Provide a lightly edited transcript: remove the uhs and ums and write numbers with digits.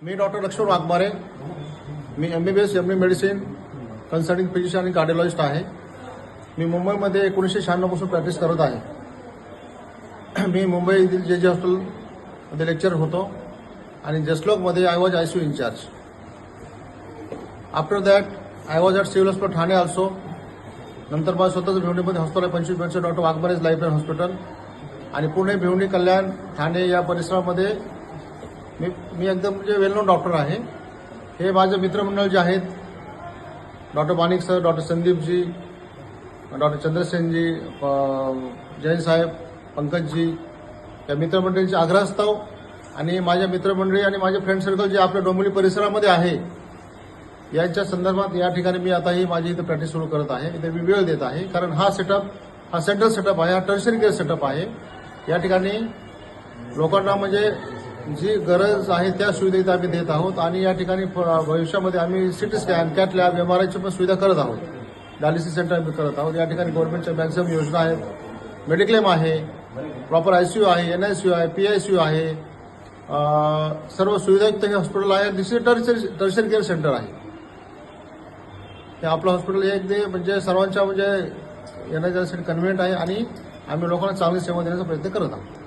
मी doctor Laxman Waghmare. मी MBBS MD medicine consulting physician आणि cardiologist आहे. मी मुंबईमध्ये 1996 पासून प्रॅक्टिस करत आहे. मी मुंबई येथील जे हॉस्पिटलमध्ये लेक्चर होतो आणि जसलोकमध्ये I was ICU in-charge. After that I was at civil hospital Thane also. नंतर मला स्वतःच भिवंडीमध्ये हॉस्पिटल आहे 25 बेडचं डॉक्टर वाघमारेज लाईफलाईन हॉस्पिटल. आणि पुणे, भिवंडी, कल्याण, ठाणे या परिसरामध्ये मी एकदम म्हणजे वेल नोन डॉक्टर आहे. हे माझे मित्रमंडळ जे आहेत, डॉक्टर माणिक sir, doctor Sandeepji, doctor चंद्रसेनजी, Jain साहेब, पंकजजी, या मित्रमंडळींचे आग्रहस्तव आणि माझ्या मित्रमंडळी आणि माझे फ्रेंड सर्कल जे आपल्या डोंबिवली परिसरामध्ये आहे, यांच्या संदर्भात या ठिकाणी मी आता ही माझी इथं प्रॅक्टिस सुरू करत आहे. इथे मी वेळ देत आहे कारण हा सेंट्रल सेटअप आहे, हा टर्शरी केअर सेटअप आहे. या ठिकाणी लोकांना म्हणजे जी गरज आहे त्या सुविधा इथं आम्ही देत आहोत आणि या ठिकाणी भविष्यामध्ये आम्ही CT स्कॅन, कॅट लॅब, MRIची पण सुविधा करत आहोत. डायलिसिस सेंटर आम्ही करत आहोत. या ठिकाणी गव्हर्नमेंटच्या मॅक्झिमम योजना आहेत. मेडिक्लेम आहे, प्रॉपर ICU आहे, NICU आहे, PICU आहे, सर्व सुविधायुक्त हे हॉस्पिटल आहे. दुसरे टर्शरी केअर सेंटर आहे. हे आपलं हॉस्पिटल हे म्हणजे सर्वांच्या म्हणजे येण्यासाठी कन्व्हिनियंट आहे आणि आम्ही लोकांना चांगली सेवा देण्याचा प्रयत्न करत आहोत.